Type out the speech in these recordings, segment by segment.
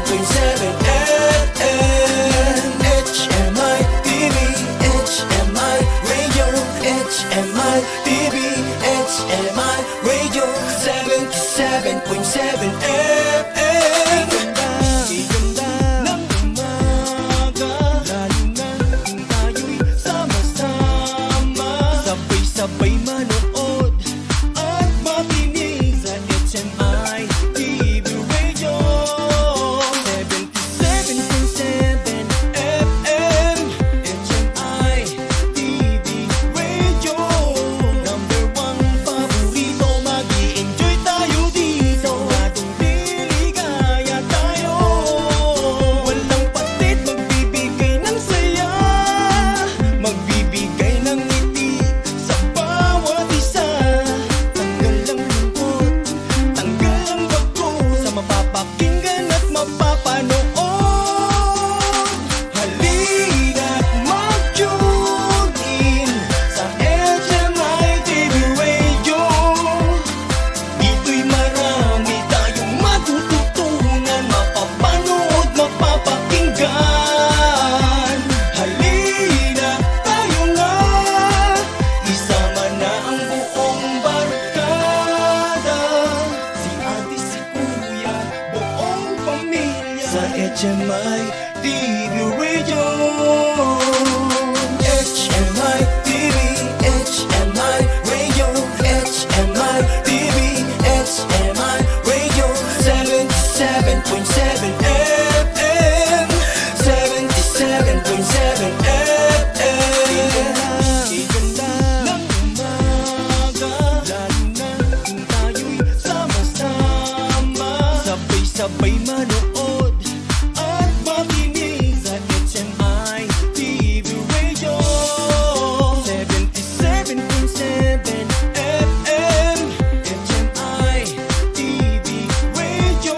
FM. HMI TV, HMI Radio, HMI TV, HMI Radio, 77.7 FM. Iganda ng umaga, lalo na kung tayo'y sama-sama, sabay-sabay manood at makinig sa HMI TV Radio, 77.7 FM. HMI TV Radio, number one paborito. Mag-i-enjoy tayo dito, atong liligaya tayo. Walang patit, magbibigay ng saya, magbibigay ng ngiti sa bawat isa. Tanggal ang lungkot, tanggal ang bago, sa mapapakinggan at mapapanood. Halina't mag-tune in sa HMI TV Radio. Dito'y marami tayong matututunan, mapapanood, mapapakinggan. Halina tayo nga, isama na ang buong barkada, si ate, si kuya, buong pamilya, sa HMI TV Radio. HMI TV, HMI Radio, HMI TV, HMI Radio, 77.7 FM, 77.7 FM. Iganda ng umaga, lalo na kung tayo'y sama-sama, sabay-sabay manood at makinig sa HMI TV Radio, 77.7 FM. HMI TV Radio,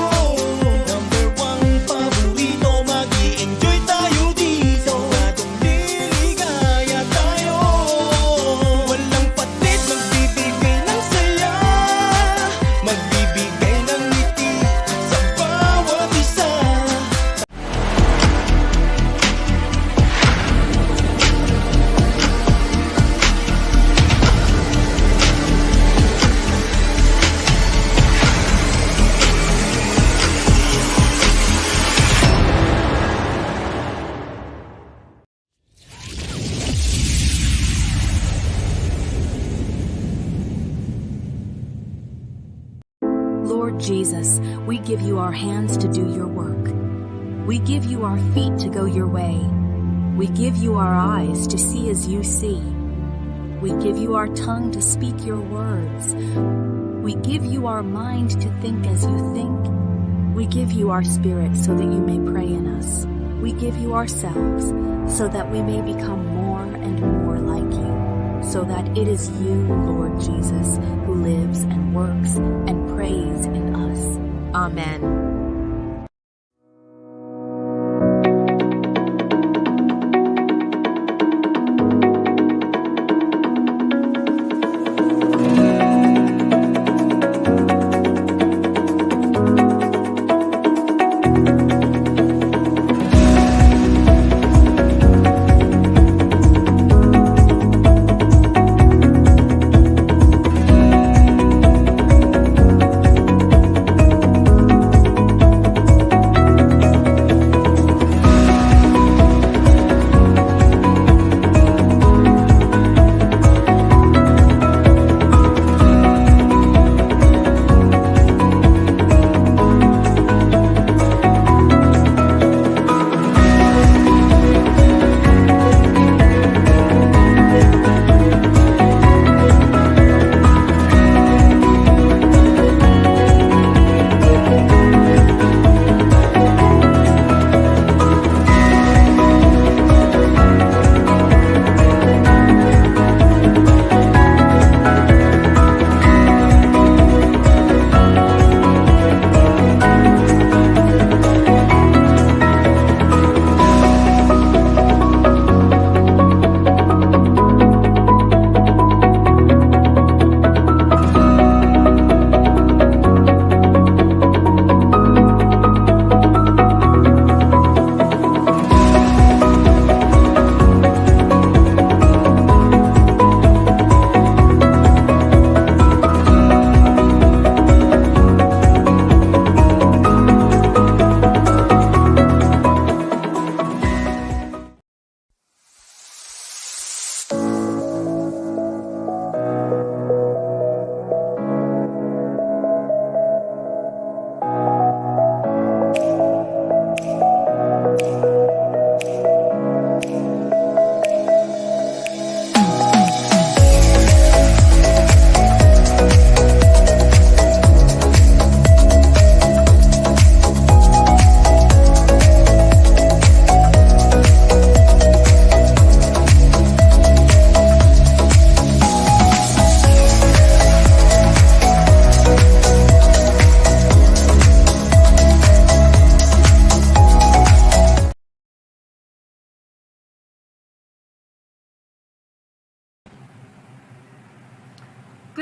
number one paborito. Mag-i-enjoy tayo dito, atong liligaya tayo. Walang patit, magbibigay ng saya, magbibigay ng ngiti sa bawat isa. Lord Jesus, we give you our hands to do your work. We give you our feet to go your way. We give you our eyes to see as you see. We give you our tongue to speak your words. We give you our mind to think as you think. We give you our spirit so that you may pray in us. We give you ourselves so that we may become more and more like you, so that it is you, Lord Jesus, who lives and works and prays in us. Amen.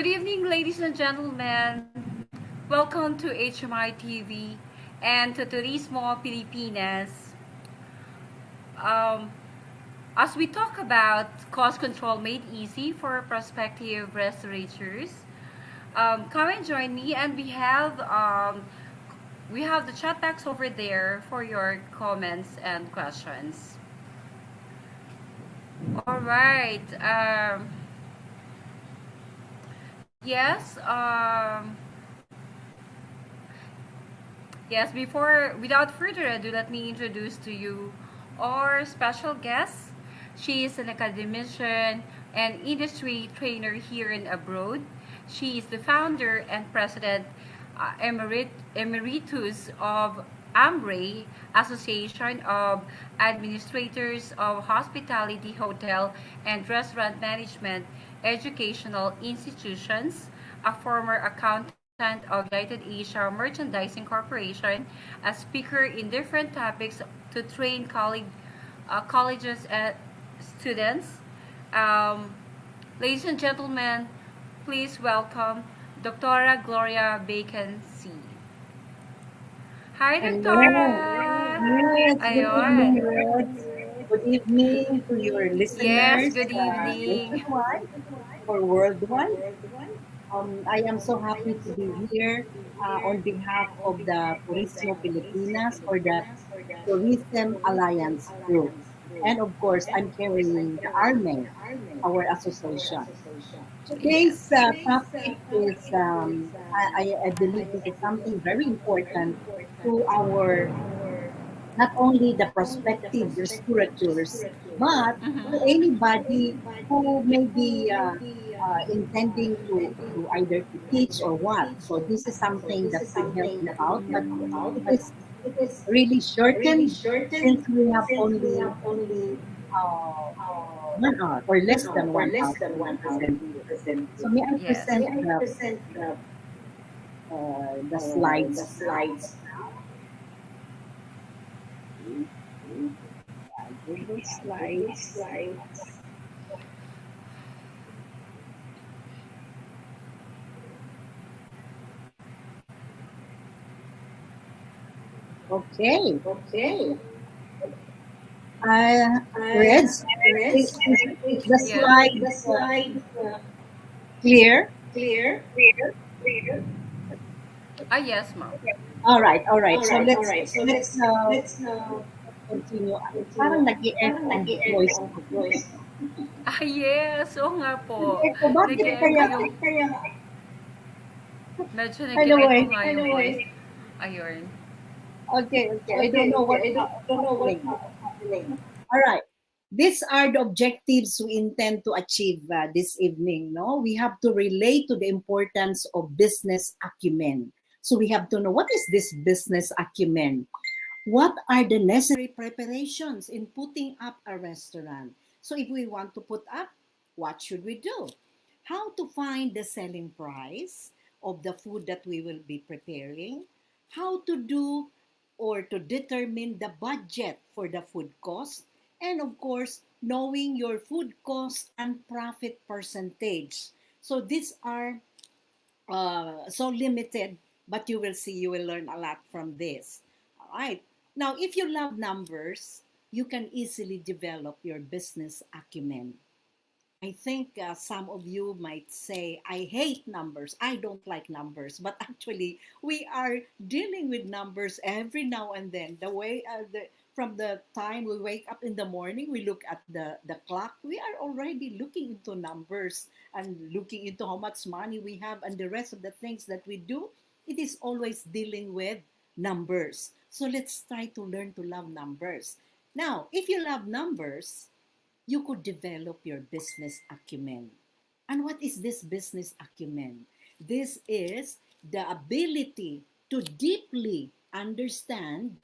Good evening, ladies and gentlemen. Welcome to HMI TV and to Turismo Pilipinas. Um, as we talk about cost control made easy for prospective restaurateurs, come and join me, and we have the chat box over there for your comments and questions. All right. Yes. Yes, without further ado, let me introduce to you our special guest. She is an academician and industry trainer here and abroad. She is the founder and president emeritus of AMRE, Association of Administrators of Hospitality, Hotel, and Restaurant Management Educational Institutions, a former accountant of United Asia Merchandising Corporation, a speaker in different topics to train colleges and students. Um, Ladies and gentlemen, please welcome Dr. Gloria BAKEN C. Hi, Hello. Doctora! Yes, good Ayon. evening, Reds. Good evening to your Yes, listeners, good evening. nationwide or worldwide. I am so happy to be here on behalf of the Turismo Pilipinas or the Tourism Alliance Group. And of course, I'm carrying the ARME, our association. Today's Yes. topic is, I believe this is something very important to our not only the prospective restaurateurs, but to anybody who may be intending to either to teach or what. So this is something that will help you out, but it is really shortened since we have only uh, 1 hour or less than 1 hour to be presenting this. So may I Yes. present the slides now? Google Slides. Okay. Reds, is the Yes. slide clear? Yes, ma'am. All right. So let's continue. Parang nag-i-echo ang voice ko. Yes. Oo nga po. Nag-i-echo, bakit Nag-e-echo kaya? yung, medyo nag-e-echo Anyway, nga yung voice. Ayun. okay. So I don't know what's happening. All right. These are the objectives we intend to achieve this evening. No, we have to relate to the importance of business acumen. So we have to know, what is this business acumen? What are the necessary preparations in putting up a restaurant? So if we want to put up, what should we do? How to find the selling price of the food that we will be preparing? How to do or to determine the budget for the food cost? And of course, knowing your food cost and profit percentage. So these are so limited, but you will see, you will learn a lot from this. All right. Now, if you love numbers, you can easily develop your business acumen. I think some of you might say, I hate numbers. I don't like numbers. But actually, we are dealing with numbers every now and then. From the time we wake up in the morning, we look at the clock. We are already looking into numbers and looking into how much money we have and the rest of the things that we do. It is always dealing with numbers. So let's try to learn to love numbers. Now, if you love numbers, you could develop your business acumen. And what is this business acumen? This is the ability to deeply understand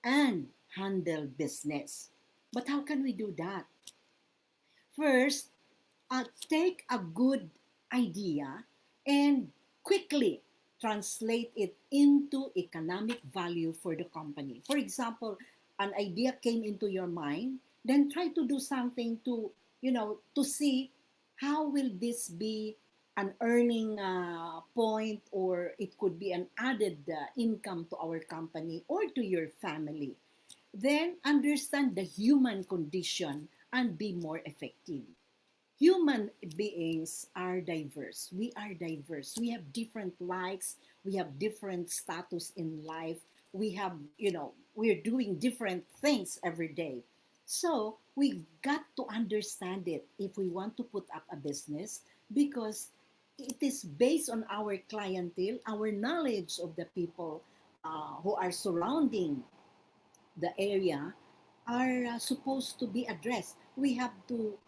and handle business. But how can we do that? First, take a good idea and quickly translate it into economic value for the company. For example, an idea came into your mind, then try to do something to, to see how will this be an earning point, or it could be an added income to our company or to your family, then understand the human condition and be more effective. Human beings are diverse. We are diverse. We have different likes. We have different status in life. We have, we're doing different things every day. So we got to understand it if we want to put up a business, because it is based on our clientele, our knowledge of the people who are surrounding the area are supposed to be addressed. We have to,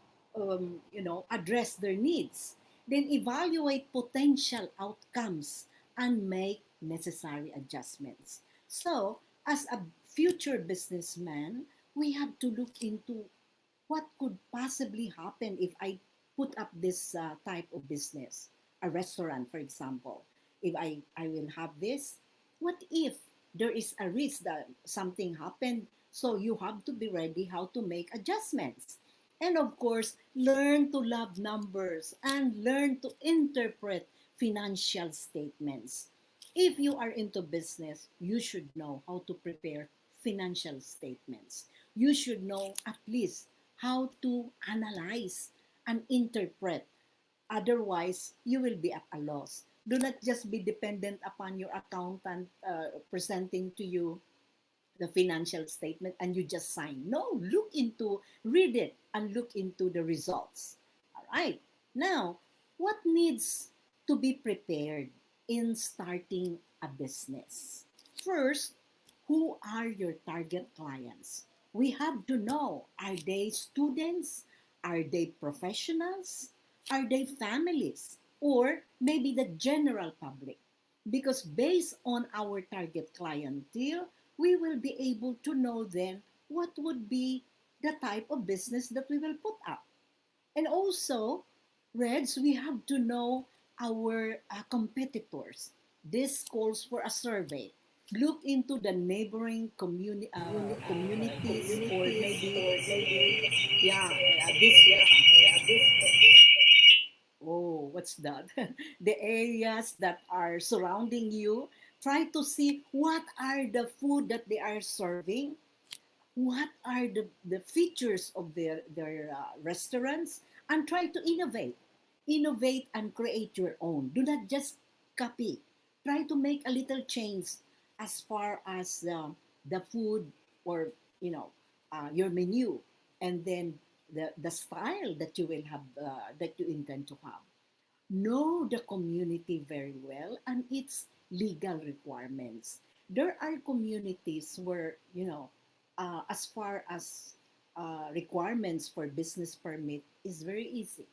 address their needs, then evaluate potential outcomes and make necessary adjustments. So, as a future businessman, we have to look into what could possibly happen if I put up this type of business, a restaurant, for example. If I will have this, what if there is a risk that something happened? So you have to be ready how to make adjustments. And of course, learn to love numbers and learn to interpret financial statements. If you are into business, you should know how to prepare financial statements. You should know at least how to analyze and interpret. Otherwise, you will be at a loss. Do not just be dependent upon your accountant presenting to you the financial statement and you just sign. No, read it and look into the results. All right. Now, what needs to be prepared in starting a business? First, who are your target clients? We have to know, are they students? Are they professionals? Are they families? Or maybe the general public? Because based on our target clientele, we will be able to know then what would be the type of business that we will put up. And also, Reds, we have to know our competitors. This calls for a survey. Look into the neighboring communities, or maybe, oh, what's that? The areas that are surrounding you. Try to see what are the food that they are serving, what are the features of their restaurants, and try to innovate and create your own. Do not just copy. Try to make a little change as far as the food, or your menu, and then the style that you will have, that you intend to have. Know the community very well and its legal requirements. There are communities where, as far as requirements for business permit is very easy.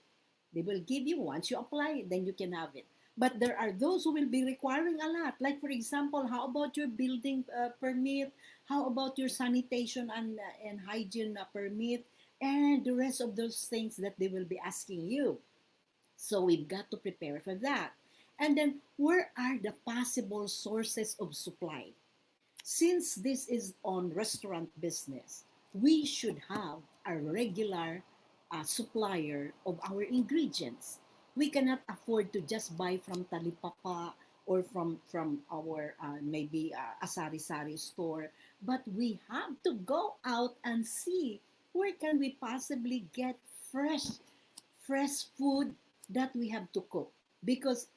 They will give you, once you apply it, then you can have it. But there are those who will be requiring a lot. Like, for example, how about your building permit? How about your sanitation and hygiene permit? And the rest of those things that they will be asking you. So we've got to prepare for that. And then, where are the possible sources of supply? Since this is on restaurant business, we should have a regular supplier of our ingredients. We cannot afford to just buy from Talipapa or from our maybe a sari-sari store, but we have to go out and see where can we possibly get fresh food that we have to cook, because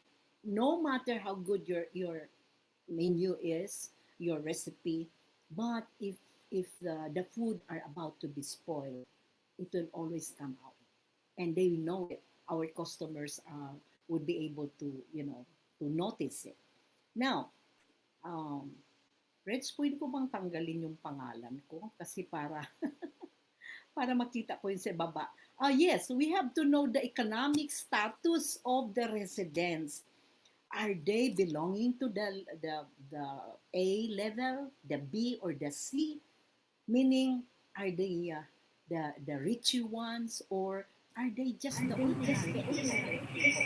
no matter how good your menu is, your recipe, but if the food are about to be spoiled, it will always come out, and they know it. Our customers would be able to to notice it. Now, um, Reds, pwede ko bang tanggalin yung pangalan ko kasi para makita ko yun sa baba. Yes, we have to know the economic status of the residents. Are they belonging to the A level, the B, or the C? Meaning, are they the richy ones, or are they just the ordinary people?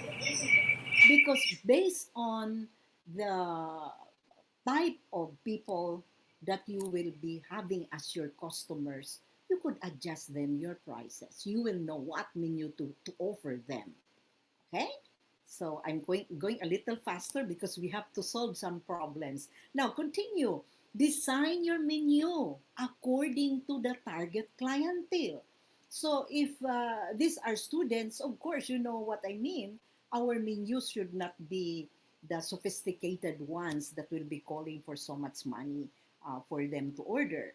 Because based on the type of people that you will be having as your customers, you could adjust them your prices. You will know what menu to offer them. Okay? So I'm going a little faster because we have to solve some problems. Now continue. Design your menu according to the target clientele. So if these are students, of course, you know what I mean. Our menus should not be the sophisticated ones that will be calling for so much money for them to order.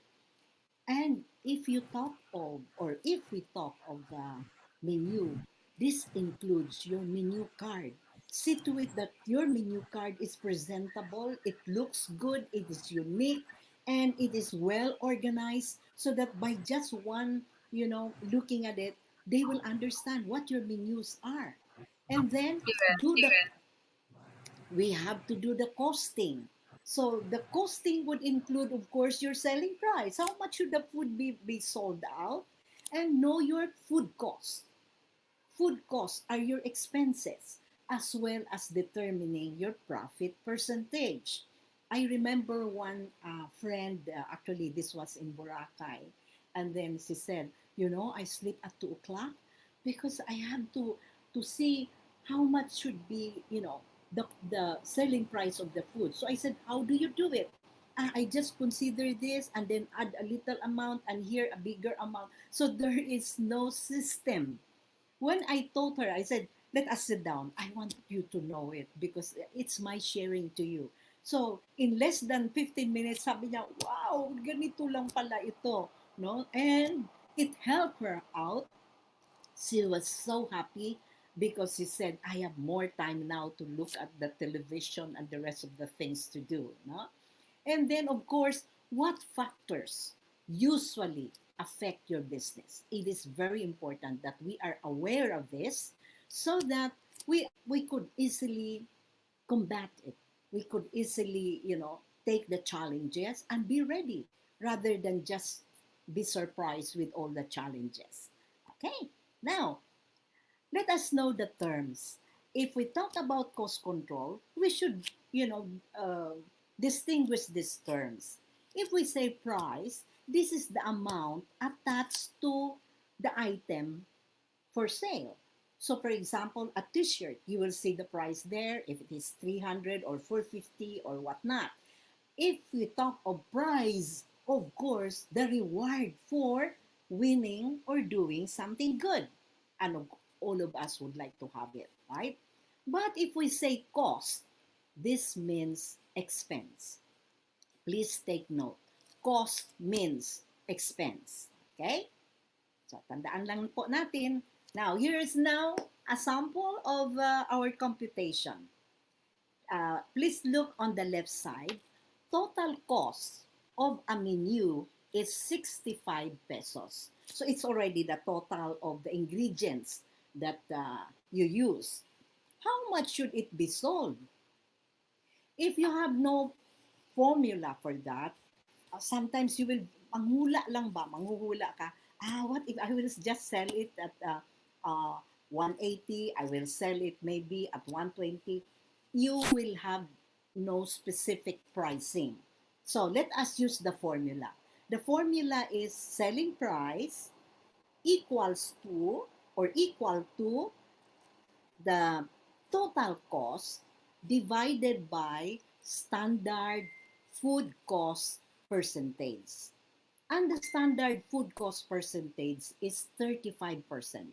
And if you talk of, or if we talk of the menu, this includes your menu card. See to it that your menu card is presentable, it looks good, it is unique, and it is well organized so that by just one, looking at it, they will understand what your menus are. And then do the we have to do the costing. So the costing would include, of course, your selling price. How much should the food be sold out? And know your food costs. Food costs are your expenses, as well as determining your profit percentage. I remember one friend, actually, this was in Boracay, and then she said, I sleep at 2 o'clock because I have to see how much should be, the selling price of the food. So I said, how do you do it? I just consider this and then add a little amount and here a bigger amount. So there is no system. When I told her, I said, let us sit down. I want you to know it because it's my sharing to you. So, in less than 15 minutes, sabi niya, wow, ganito lang pala ito. No? And it helped her out. She was so happy because she said, I have more time now to look at the television and the rest of the things to do. No? And then, of course, what factors usually affect your business? It is very important that we are aware of this so that we could easily combat it. We could easily, take the challenges and be ready rather than just be surprised with all the challenges. Okay, now let us know the terms. If we talk about cost control, we should, distinguish these terms. If we say price, this is the amount attached to the item for sale. So, for example, a T-shirt, you will see the price there if it is 300 or 450 or whatnot. If we talk of prize, of course, the reward for winning or doing something good. And all of us would like to have it, right? But if we say cost, this means expense. Please take note. Cost means expense. Okay? So, tandaan lang po natin. Now, here is now a sample of our computation. Please look on the left side. Total cost of a menu is 65 pesos. So it's already the total of the ingredients that you use. How much should it be sold? If you have no formula for that, sometimes you will, manghuhula ka, what if I will just sell it at 180, I will sell it maybe at 120. You will have no specific pricing. So let us use the formula. The formula is selling price equals to or equal to the total cost divided by standard food cost percentage. And the standard food cost percentage is 35%.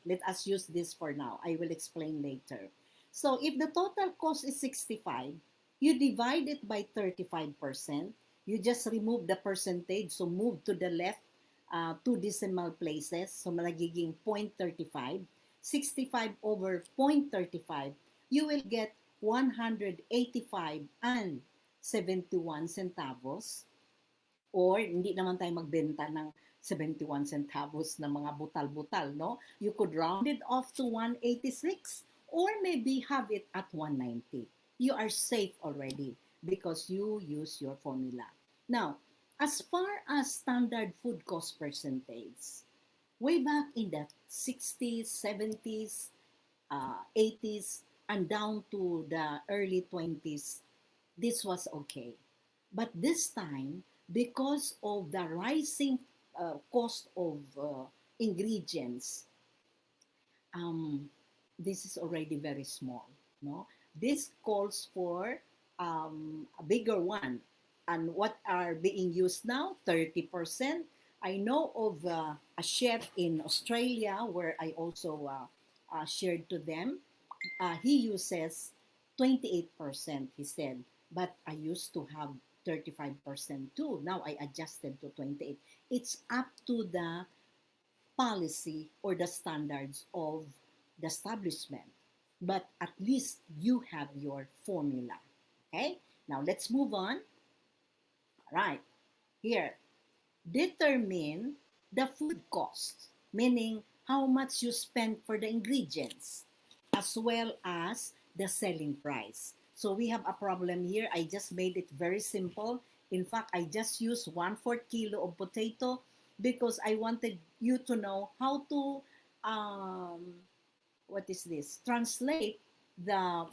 Let us use this for now. I will explain later. So if the total cost is 65, you divide it by 35%. You just remove the percentage. So move to the left 2 decimal places. So magiging 0.35. 65 over 0.35, you will get 185 and 71 centavos. Or hindi naman tayo magbenta ng 71 centavos na mga butal-butal, no? You could round it off to 186 or maybe have it at 190. You are safe already because you use your formula. Now, as far as standard food cost percentage, way back in the 60s, 70s, 80s, and down to the early 20s, this was okay. But this time, because of the rising cost of ingredients, this is already very small. No, this calls for a bigger one. And what are being used now? 30%. I know of a chef in Australia where I also shared to them. He uses 28%, he said, but I used to have 35% too. Now I adjusted to 28. It's up to the policy or the standards of the establishment. But at least you have your formula. Okay? Now let's move on. All right. Here, determine the food cost, meaning how much you spend for the ingredients, as well as the selling price. So we have a problem here. I just made it very simple. In fact, I just used 1/4 kilo of potato because I wanted you to know how to, what is this? Translate the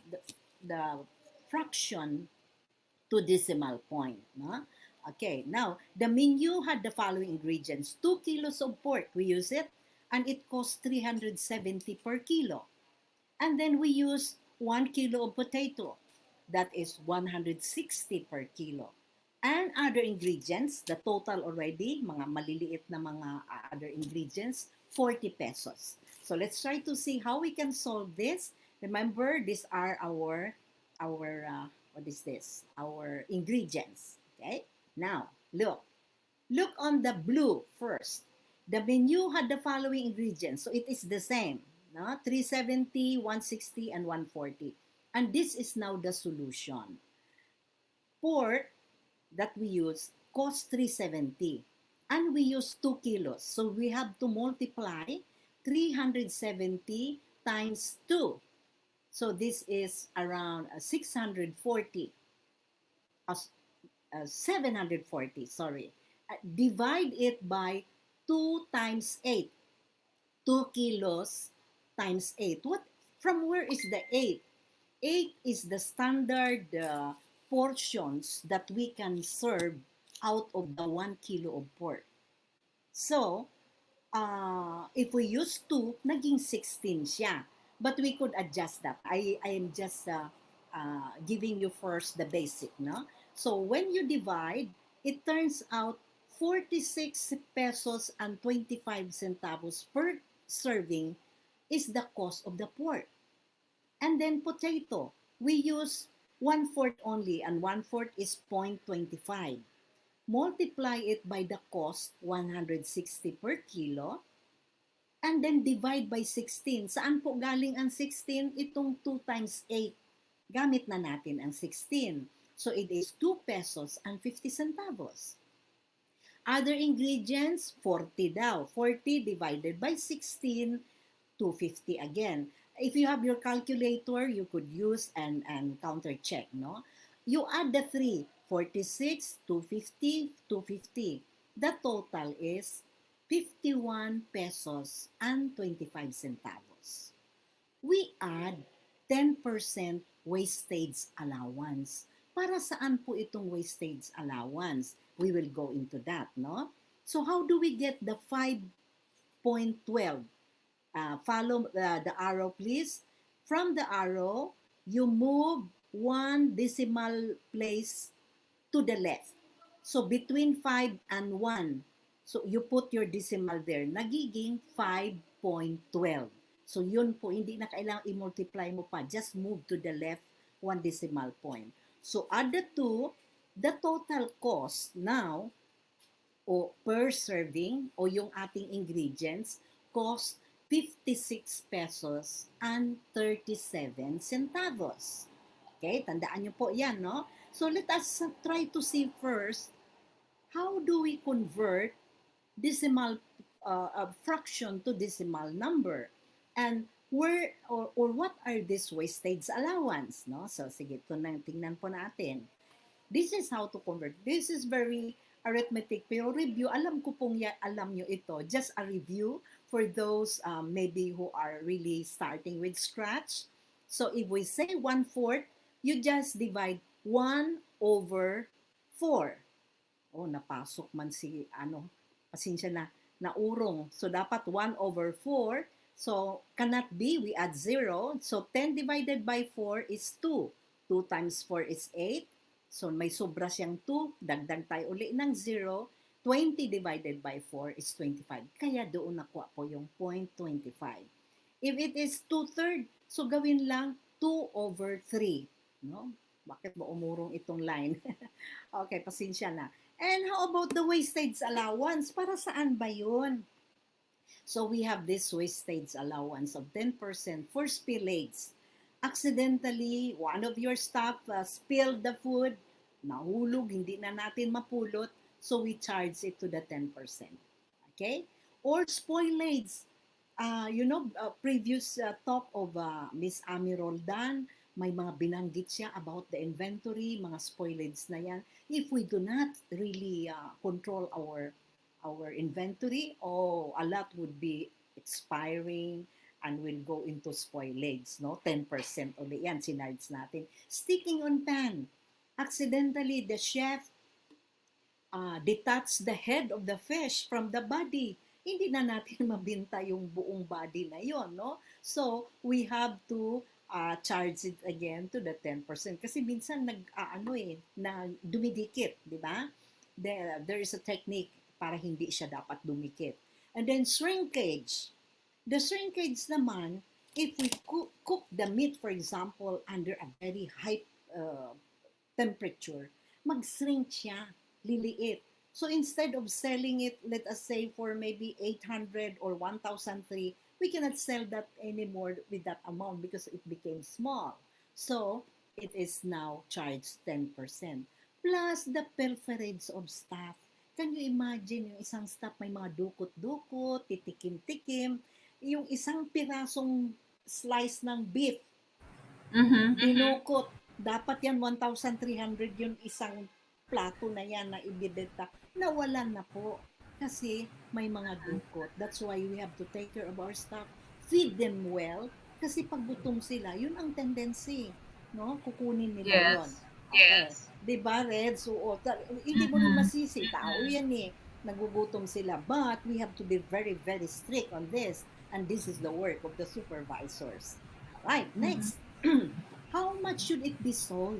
fraction to decimal point. No? Okay, now the menu had the following ingredients: 2 kilos of pork, we use it, and it costs 370 per kilo. And then we use 1 kilo of potato, that is 160 per kilo. And other ingredients, the total already, mga maliliit na mga other ingredients, 40 pesos. So let's try to see how we can solve this. Remember, these are our what is this? Our ingredients. Okay? Now, look. Look on the blue first. The menu had the following ingredients. So it is the same. No? 370, 160, and 140. And this is now the solution. Pork that we use costs 370. And we use 2 kilos. So we have to multiply 370 times 2. So this is around 640. 740, sorry. Divide it by 2 times 8. 2 kilos times 8. From where is the 8? 8 is the standard portions that we can serve out of the 1 kilo of pork. So, if we use 2, naging 16 siya. But we could adjust that. I am just giving you first the basic, no? So when you divide, it turns out 46 pesos and 25 centavos per serving is the cost of the pork. And then potato, we use 1/4 only, and 1/4 is 0.25. Multiply it by the cost, 160 per kilo, and then divide by 16. Saan po galing ang 16? Itong 2 times 8. Gamit na natin ang 16. So it is 2 pesos and 50 centavos. Other ingredients, 40 daw. 40 divided by 16, 250 again. If you have your calculator, you could use and counter check, no? You add the 3, 46, 250, 250. The total is 51 pesos and 25 centavos. We add 10% wastage allowance. Para saan po itong wastage allowance? We will go into that, no? So how do we get the 5.12? Follow the arrow, please. From the arrow, you move 1 decimal place to the left. So between 5 and 1, so you put your decimal there, nagiging 5.12. So yun po, hindi na kailangang i-multiply mo pa. Just move to the left 1 decimal point. So add the 2, the total cost now, o per serving, o yung ating ingredients, cost 56 pesos and 37 centavos. Okay, tandaan nyo po yan, no? So let us try to see first, how do we convert decimal fraction to decimal number? And where or what are these wastage allowance, no? So sige, tingnan po natin. This is how to convert. This is very arithmetic pero review. Alam ko pong alam nyo ito. Just a review for those maybe who are really starting with scratch. So if we say 1/4, you just divide 1/4. Oh, napasok man si pasensya na, naurong. So dapat 1/4 So, cannot be, we add 0. So, 10 divided by 4 is 2. 2 times 4 is 8. So, may sobra siyang 2. Dagdag tayo uli ng 0. 20 divided by 4 is 25. Kaya doon nakuha po yung 0.25. If it is 2/3, so gawin lang 2/3. No? Bakit ba umurong itong line? Okay, pasensya na. And how about the wastage allowance? Para saan ba yun? So we have this wastage allowance of 10% for spillage. Accidentally, one of your staff spilled the food, nahulog, hindi na natin mapulot, so we charge it to the 10%. Okay? Or spoilage. Previous talk of Miss Ami Roldan, may mga binanggit siya about the inventory, mga spoilage na yan. If we do not really control our inventory, a lot would be expiring and will go into spoilage, no? 10% ulit yan, sinards natin. Sticking on pan. Accidentally, the chef detached the head of the fish from the body. Hindi na natin mabinta yung buong body na yon, no? So, we have to charge it again to the 10%. Kasi minsan na dumidikit, di ba? There is a technique para hindi siya dapat dumikit. And then shrinkage. The shrinkage naman, if we cook the meat, for example, under a very high temperature, mag-shrink siya, liliit. So instead of selling it, let us say for maybe 800 or 1,003, we cannot sell that anymore with that amount because it became small. So it is now charged 10%. Plus the pilferage of staff. Can you imagine yung isang staff may mga dukot-dukot, titikim-tikim, yung isang pirasong slice ng beef, dinukot. Dapat yan 1,300 yung isang plato na yan na ibibenta. Nawalan na po kasi may mga dukot. That's why we have to take care of our staff, feed them well, kasi pag gutom sila, yun ang tendency, no? Kukunin nila yun. Yes. Diba, Red? So, hindi mo rin masisi. Tao yan eh. Nagugutom sila. But we have to be very, very strict on this. And this is the work of the supervisors. Right, next. How much should it be sold?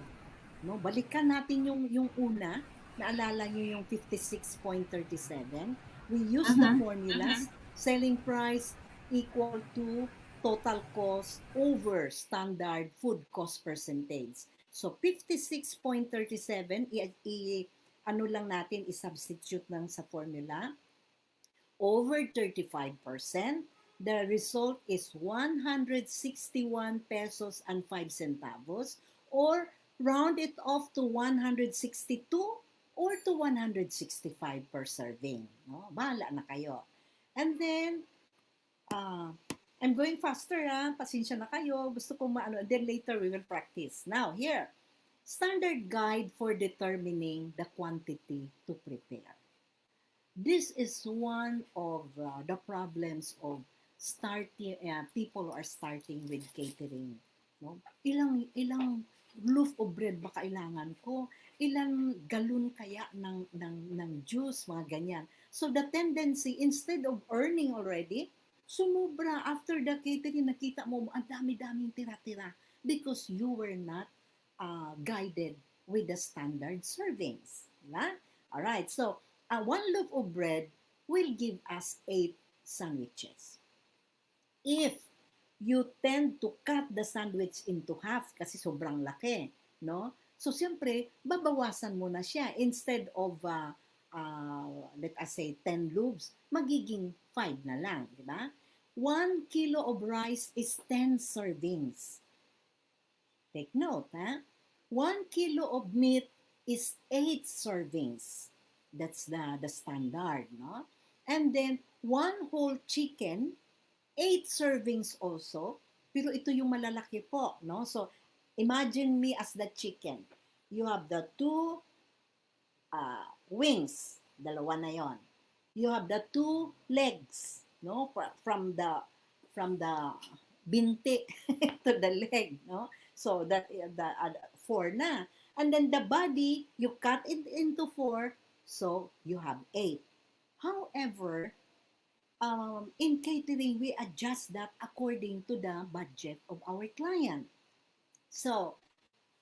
No, balikan natin yung una. Naalala nyo yung 56.37. We use the formulas. Selling price equal to total cost over standard food cost percentage. So 56.37, ano lang natin, i-substitute lang sa formula. Over 35%, the result is 161 pesos and 5 centavos, or round it off to 162 or to 165 per serving. No? Bahala na kayo. And then, I'm going faster, pasensya na kayo. Gusto ko then later we will practice. Now, here, standard guide for determining the quantity to prepare. This is one of the problems of people who are starting with catering. No? Ilang loaf of bread ba kailangan ko? Ilang galon kaya ng juice, mga ganyan. So the tendency, instead of earning already, sumubra after the catering, nakita mo, ang dami-daming tira-tira because you were not guided with the standard servings. Diba? Alright, so one loaf of bread will give us 8 sandwiches. If you tend to cut the sandwich into half kasi sobrang laki, no? So, siyempre, babawasan mo na siya. Instead of, let us say, 10 loaves, magiging 5 na lang, di ba? 1 kilo of rice is 10 servings. Take note, 1 kilo of meat is 8 servings. That's the standard, no? And then, 1 whole chicken, 8 servings also, pero ito yung malalaki po, no? So, imagine me as the chicken. You have the 2 wings, dalawa na yon. You have the 2 legs, no? From the binti to the leg, no? So, that the 4 na. And then the body, you cut it into 4, so you have 8. However, in catering, we adjust that according to the budget of our client. So,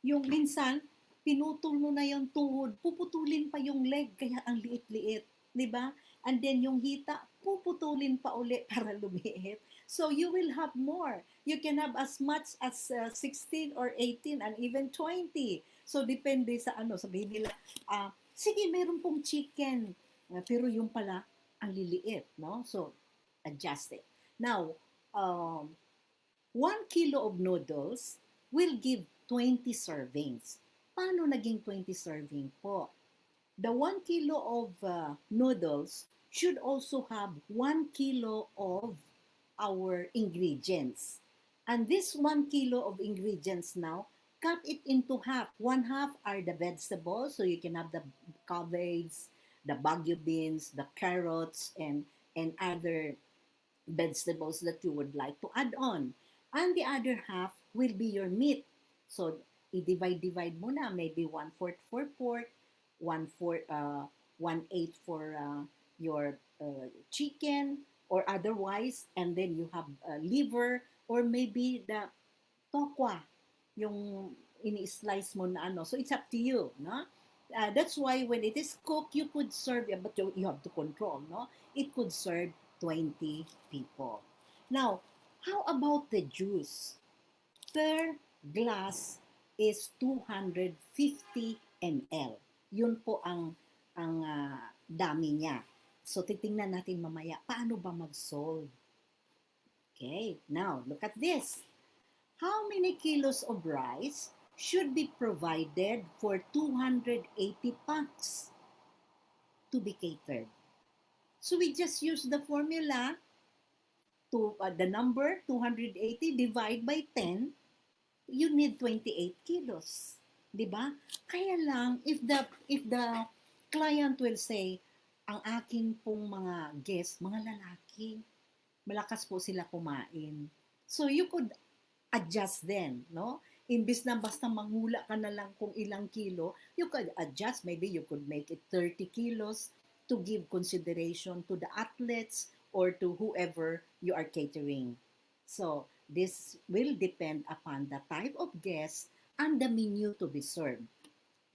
yung minsan, pinutol mo na yung tuhod, puputulin pa yung leg, kaya ang liit-liit, di ba? And then yung hita, puputulin pa uli para lumiit. So you will have more. You can have as much as 16 or 18 and even 20. So depende sa ano, sabihin nila, sige, meron pong chicken, pero yung pala, ang liliit, no? So, adjust it. Now, 1 kilo of noodles will give 20 servings. Paano naging 20 serving po? The 1 kilo of noodles should also have 1 kilo of our ingredients. And this 1 kilo of ingredients now, cut it into half. One half are the vegetables, so you can have the cabbage, the bagu beans, the carrots, and other vegetables that you would like to add on. And the other half will be your meat. So, i-divide mo na. Maybe 1/4 for pork, 1/8 for your chicken, or otherwise, and then you have liver, or maybe the tokwa, yung ini-slice mo na ano. So, it's up to you, no? That's why when it is cooked, you could serve, but you have to control, no? It could serve 20 people. Now, how about the juice? Per glass is 250 ml. Yun po ang dami niya. So, titingnan natin mamaya, paano ba mag-solve? Okay, now, look at this. How many kilos of rice should be provided for 280 packs to be catered? So, we just use the formula to the number 280 divide by 10, you need 28 kilos. Diba? Kaya lang, if the client will say, ang aking pong mga guests, mga lalaki, malakas po sila kumain. So you could adjust then, no? Imbis na basta manghula ka na lang kung ilang kilo, you could adjust. Maybe you could make it 30 kilos to give consideration to the athletes or to whoever you are catering. So, this will depend upon the type of guest and the menu to be served.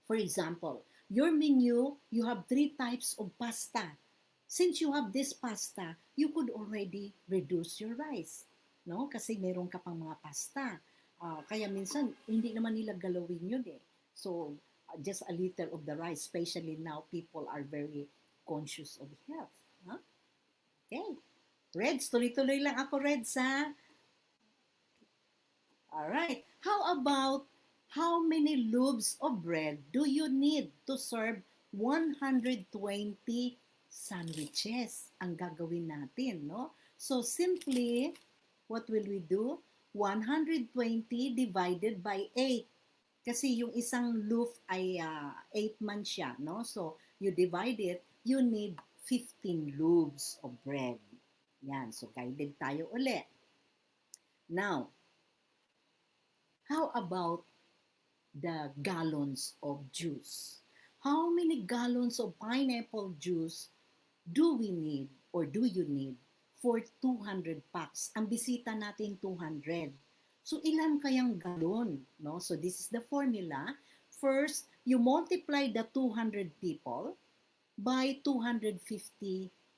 For example, your menu, you have 3 types of pasta. Since you have this pasta, you could already reduce your rice. No? Kasi meron ka pang mga pasta. Kaya minsan, hindi naman nila galawin yun eh. So, just a little of the rice, especially now, people are very conscious of health. Huh? Okay. Reds, tuloy-tuloy lang ako, Reds, ha? Alright. How about how many loaves of bread do you need to serve 120 sandwiches? Ang gagawin natin, no? So, simply, what will we do? 120 divided by 8. Kasi yung isang loaf ay 8 man siya, no? So, you divide it, you need 15 loaves of bread. Yan. So, guided tayo ulit. Now, how about the gallons of juice? How many gallons of pineapple juice do we need or do you need for 200 packs? Ang bisita natin 200. So, ilan kayang galon? No? So, this is the formula. First, you multiply the 200 people by 250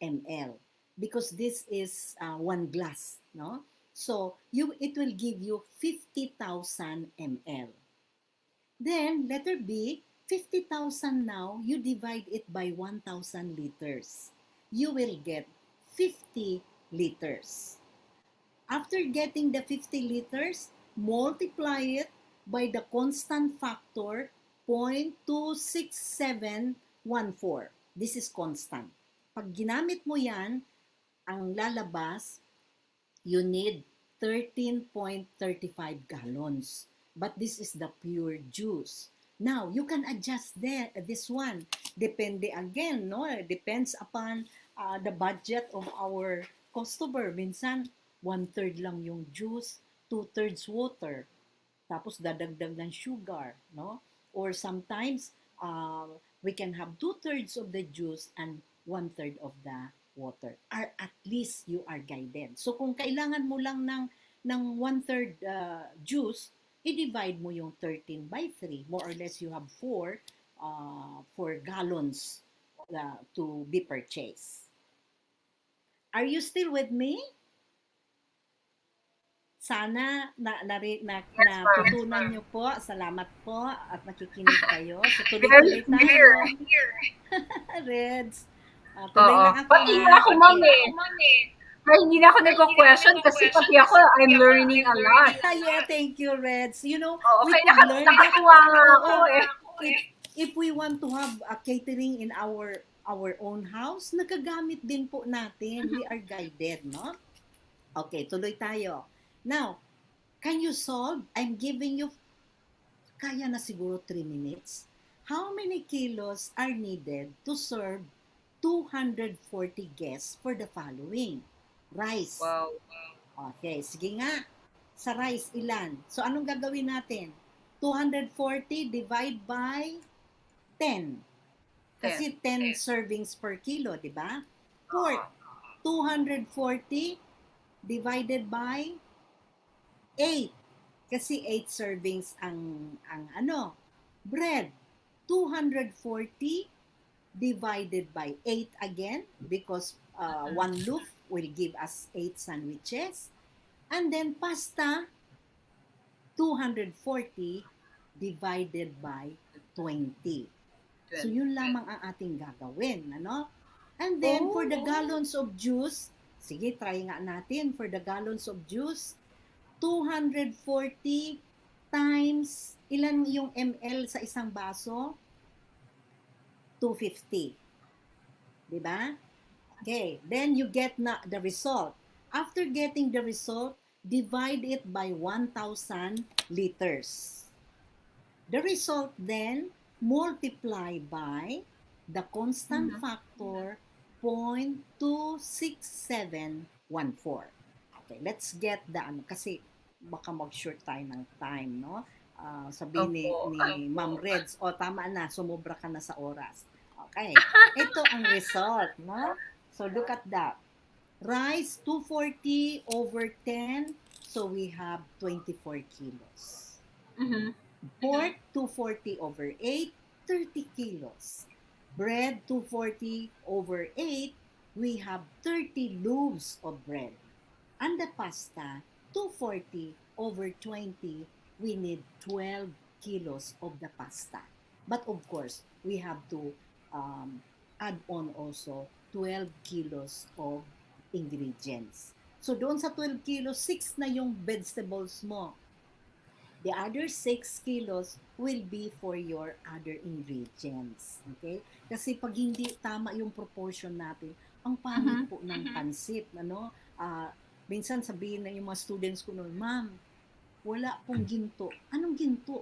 ml because this is 1 glass. No? So, it will give you 50,000 ml. Then, letter B, 50,000 now, you divide it by 1,000 liters. You will get 50 liters. After getting the 50 liters, multiply it by the constant factor 0.26714. This is constant. Pag ginamit mo yan, ang lalabas, you need 13.35 gallons. But this is the pure juice. Now, you can adjust this one. Depende again, no? Depends upon the budget of our customer. Minsan, 1/3 lang yung juice, 2/3 water. Tapos dadagdag ng sugar, no? Or sometimes, we can have 2/3 of the juice and 1/3 of the water, or at least you are guided. So kung kailangan mo lang ng 1/3 juice, i-divide mo yung 13 by 3. More or less, you have 4 gallons to be purchased. Are you still with me? Sana natutunan nyo po. Salamat po at nakikinig kayo. So tuloy-tuloy tayo. Reds. Tuloy Oo. lang ako. Pati na ako, ma'am eh. Ay, hindi na ako nagko-question kasi pati ako, I'm learning a lot. Yeah, thank you, Reds. You know, Oo, we kaya could learn that. nakatuwa nga ako eh. If we want to have a catering in our own house, nagagamit din po natin. We are guided, no? Okay, tuloy tayo. Now, can you solve? I'm giving you, kaya na siguro 3 minutes. How many kilos are needed to serve 240 guests for the following? Rice. Wow. Okay, sige nga. Sa rice, ilan? So, anong gagawin natin? 240 divide by 10. Kasi 10 servings per kilo, di ba? Pork, 240 divided by 8. Kasi 8 servings ang ano. Bread, 240 divided by 8 again because 1 loaf will give us 8 sandwiches. And then pasta, 240 divided by 20. So yun lamang ang ating gagawin, ano? And then for the gallons of juice, sige, try nga natin. For the gallons of juice, 240 times, ilan yung ml sa isang baso? 250. Diba? Okay, then you get na the result. After getting the result, divide it by 1,000 liters. The result then, multiply by the constant factor 0.26714. Okay, let's get the ano, kasi baka mag-short tayo ng time, no? Sabihin ni Ma'am Reds, tama na, sumobra ka na sa oras. Okay, ito ang result, no? So look at that. Rice, 240 over 10, so we have 24 kilos. Pork, 240 over 8, 30 kilos. Bread, 240 over 8, we have 30 loaves of bread. And the pasta, 240 over 20, we need 12 kilos of the pasta. But of course, we have to add on also 12 kilos of ingredients. So doon sa 12 kilos, 6 na yung vegetables mo. The other 6 kilos will be for your other ingredients. Okay? Kasi pag hindi tama yung proportion natin, ang pangit po ng pansit. Ano? Minsan sabihin na yung mga students ko noon, Ma'am, wala pong ginto. Anong ginto?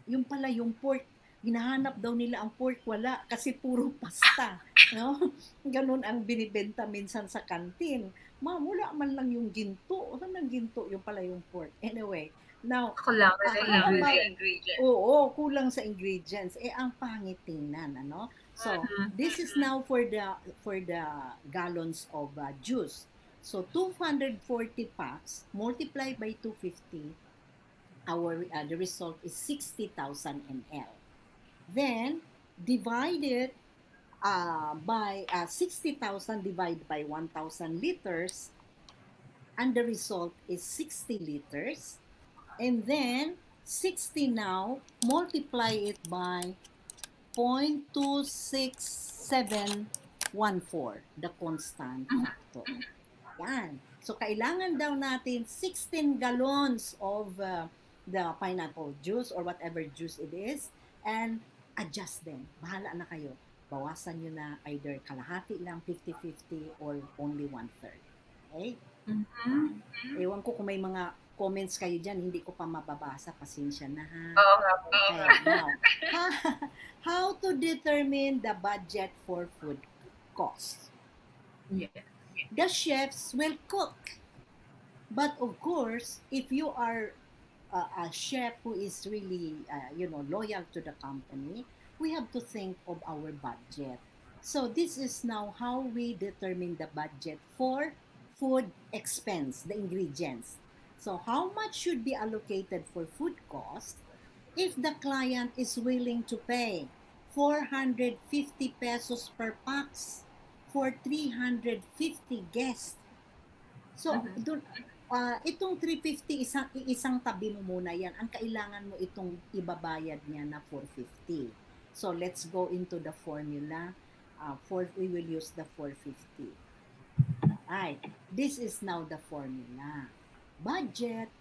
Yung pala, yung pork. Hinahanap daw nila ang pork, wala. Kasi puro pasta. No? Ganun ang binibenta minsan sa kantin. Ma'am, wala man lang yung ginto. Ano ng ginto? Yung pala yung pork. Anyway, now, Kulang sa ingredients. Oo, kulang sa ingredients. Ang pangit tingnan, ano? So, this is now for the gallons of juice. So, 240 packs multiplied by 250, the result is 60,000 ml. Then, divided by 60,000 divided by 1,000 liters, and the result is 60 liters. And then, 60 now, multiply it by 0.26714, the constant factor. Yan. So, kailangan daw natin 16 gallons of the pineapple juice or whatever juice it is, and adjust them. Bahala na kayo. Bawasan nyo na either kalahati lang, 50-50, or only 1/3. Okay? Ewan ko kung may mga comments kayo dyan, hindi ko pa mababasa, pasensya na ha. Okay, now, how to determine the budget for food costs? The chefs will cook. But of course, if you are a chef who is really, loyal to the company, we have to think of our budget. So this is now how we determine the budget for food expense, the ingredients. So how much should be allocated for food cost if the client is willing to pay 450 pesos per pax for 350 guests. So, itong 350, isang tabi mo muna yan. Ang kailangan mo itong ibabayad niya na 450. So, let's go into the formula. We will use the 450. Alright, this is now the formula. Budget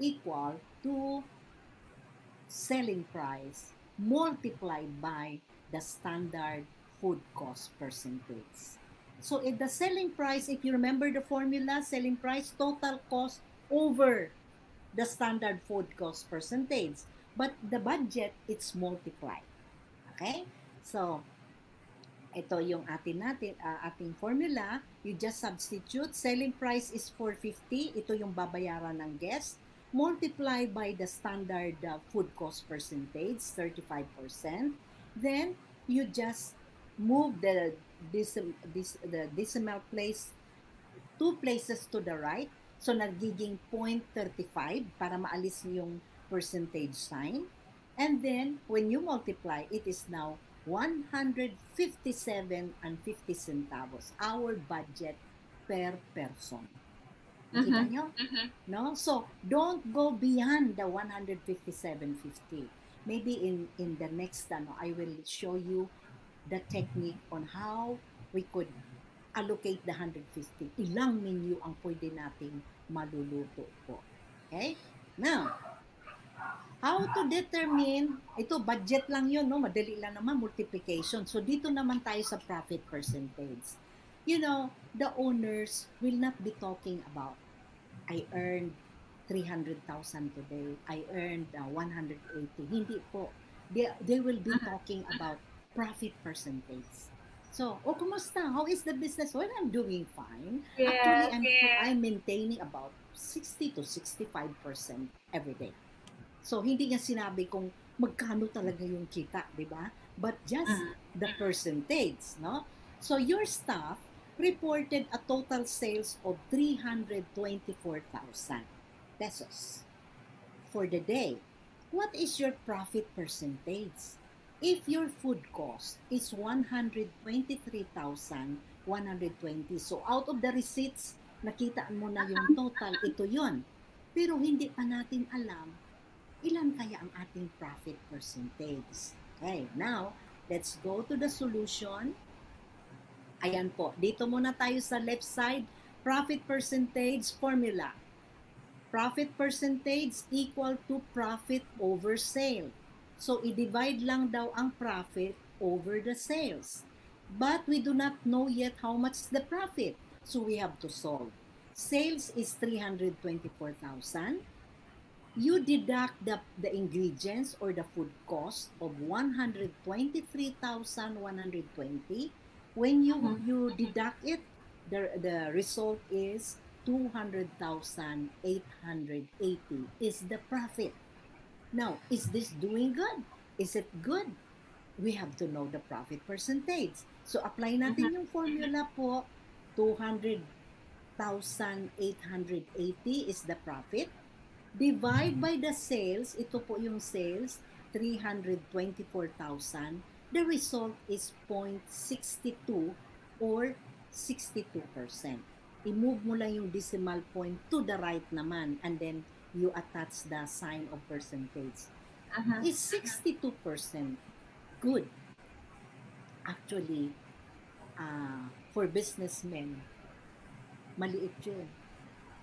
equal to selling price multiplied by the standard food cost percentage. So if the selling price, if you remember the formula, selling price, total cost over the standard food cost percentage. But the budget, it's multiplied. Okay? So, ito yung ating formula. You just substitute. Selling price is 450. Ito yung babayaran ng guest. Multiply by the standard food cost percentage, 35%. Then, you just move the decimal place 2 places to the right. So, nagiging 0.35 para maalis yung percentage sign. And then, when you multiply, it is now 157 and 50 centavos, our budget per person. Nakita nyo? No? So, don't go beyond the 157.50. Maybe in the next I will show you the technique on how we could allocate the 150. Ilang menu ang pwede nating maluluto po. Okay? Now, how to determine, ito budget lang yun, no? Madali lang naman, multiplication. So dito naman tayo sa profit percentage. You know, the owners will not be talking about, I earned 300,000 today, I earned 180. Hindi po. They will be talking about profit percentage. So, kumusta? How is the business? Well, I'm doing fine. Actually, I'm maintaining about 60 to 65% every day. So, hindi niya sinabi kung magkano talaga yung kita, di ba? But just the percentage, no? So, your staff reported a total sales of 324,000 pesos for the day. What is your profit percentage? If your food cost is 123,120, so out of the receipts, nakita mo na yung total, ito yun. Pero hindi pa natin alam ilan kaya ang ating profit percentage. Okay, now, let's go to the solution. Ayan po, dito muna tayo sa left side, profit percentage formula. Profit percentage equal to profit over sale. So, i-divide lang daw ang profit over the sales. But we do not know yet how much is the profit. So, we have to solve. Sales is 324,000. You deduct the ingredients or the food cost of 123,120. When you deduct it, the result is 200,880 is the profit. Now, is this doing good? Is it good? We have to know the profit percentage. So, apply natin yung formula po. 200,880 is the profit. Divide by the sales. Ito po yung sales. 324,000. The result is 0.62 or 62%. I-move mo lang yung decimal point to the right naman and then you attach the sign of percentage. Is 62% good? Actually, for businessmen, maliit yun.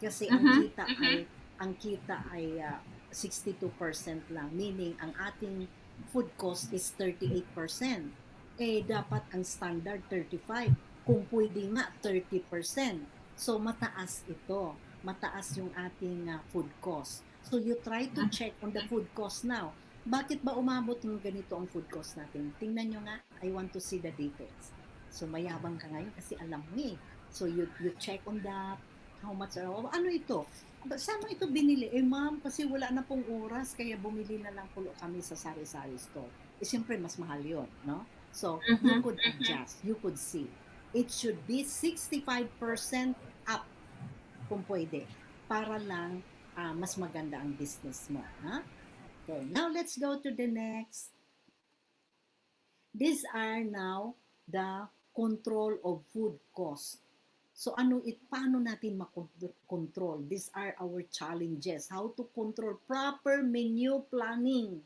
Kasi ang kita ay 62% lang, meaning ang ating food cost is 38%. Dapat ang standard 35%. Kung pwede nga 30%. So mataas ito. Mataas yung ating food cost. So you try to check on the food cost now. Bakit ba umabot ng ganito ang food cost natin? Tingnan nyo nga, I want to see the details. So mayabang ka ngayon kasi alam mo eh. So you check on that, how much, ano ito? Saan mo ito binili? Ma'am, kasi wala na pong oras, kaya bumili na lang po kami sa sari-sari store. Siyempre, mas mahal yun, no? So you could adjust, you could see. It should be 65% up kung pwede para lang mas maganda ang business mo. Ha? Okay, now let's go to the next. These are now the control of food cost. So paano natin makontrol? These are our challenges. How to control proper menu planning.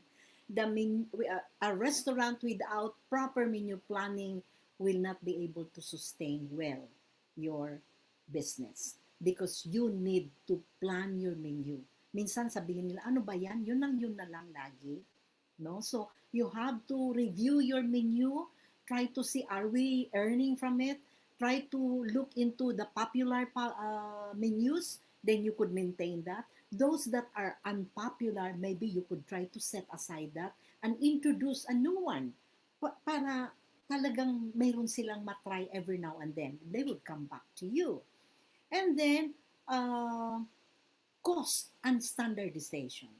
A restaurant without proper menu planning will not be able to sustain well your business because you need to plan your menu. Minsan sabihin nila, ano ba yan? Yun na lang lagi. No? So you have to review your menu, try to see, are we earning from it? Try to look into the popular menus, then you could maintain that. Those that are unpopular, maybe you could try to set aside that and introduce a new one para talagang mayroon silang matry every now and then. They would come back to you. And then, cost and standardization.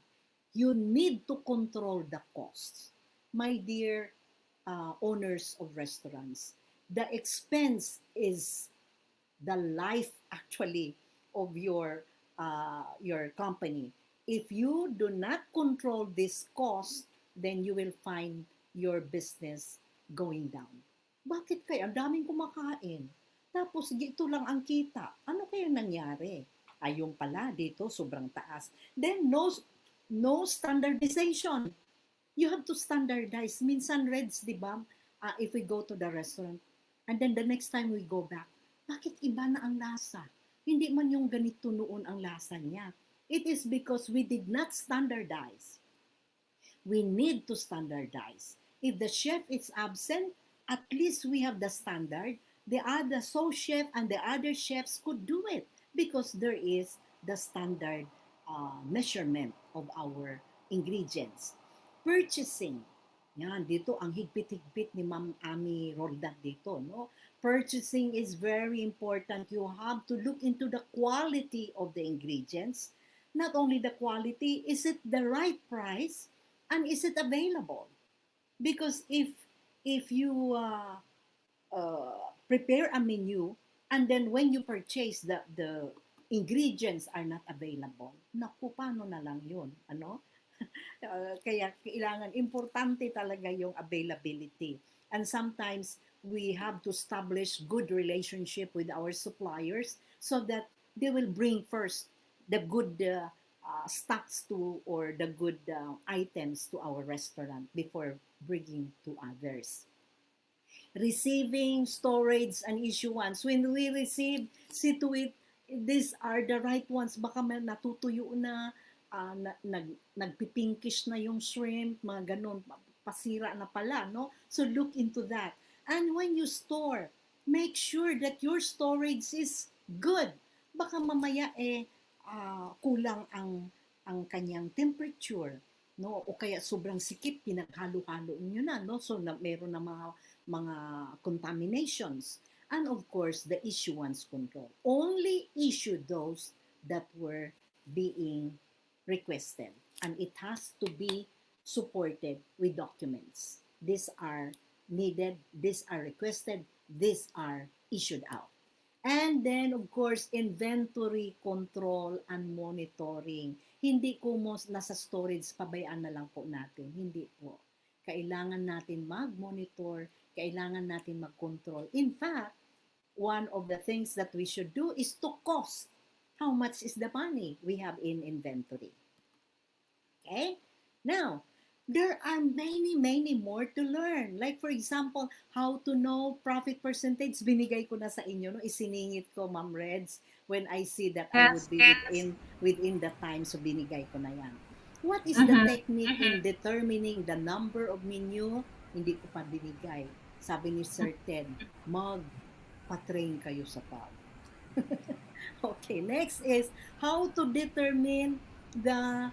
You need to control the costs. My dear owners of restaurants, the expense is the life actually of your company. If you do not control this cost, then you will find your business going down. Bakit kaya? Ang daming kumakain. Tapos ito lang ang kita. Ano kaya nangyari? Yung pala dito sobrang taas. Then no standardization. You have to standardize. Minsan, Reds, di ba? If we go to the restaurant, and then the next time we go back, bakit iba na ang lasa? Hindi man yung ganito noon ang lasa niya. It is because we did not standardize. We need to standardize. If the chef is absent, at least we have the standard. The other sous chef and the other chefs could do it because there is the standard measurement of our ingredients. Purchasing. Yan, dito ang higpit-higpit ni Ma'am Ami Roldan dito, no? Purchasing is very important. You have to look into the quality of the ingredients. Not only the quality, is it the right price and is it available? Because if you prepare a menu and then when you purchase the ingredients are not available, naku, paano na lang yun? Ano? Kaya kailangan, importante talaga yung availability. And sometimes we have to establish good relationship with our suppliers so that they will bring first the good stocks to or the good items to our restaurant before bringing to others. Receiving, storage, and issuance. When we receive, see to it, these are the right ones. Baka may natutuyo na, nagpipinkish na yung shrimp, mga ganun, pasira na pala, no? So look into that. And when you store, make sure that your storage is good. Baka mamaya kulang ang kanyang temperature, no? O kaya sobrang sikip, pinaghalo-halo nyo na, no? So meron na mga contaminations. And of course, the issuance control. Only issue those that were being requested. And it has to be supported with documents. These are needed, these are requested, these are issued out. And then, of course, inventory control and monitoring. Hindi ko nasa storage, pabayaan na lang po natin. Hindi po. Kailangan natin mag-monitor, kailangan natin mag-control. In fact, one of the things that we should do is to cost. How much is the money we have in inventory? Okay? Now, there are many more to learn. Like for example, how to know profit percentage. Binigay ko na sa inyo, no? Isiningit ko, Ma'am Reds, when I see that I would be within the time, so binigay ko na yan. What is the technique in determining the number of menu? Hindi ko pa binigay. Sabi ni Sir Ted, mag-patrain kayo sa pub. Okay, next is how to determine the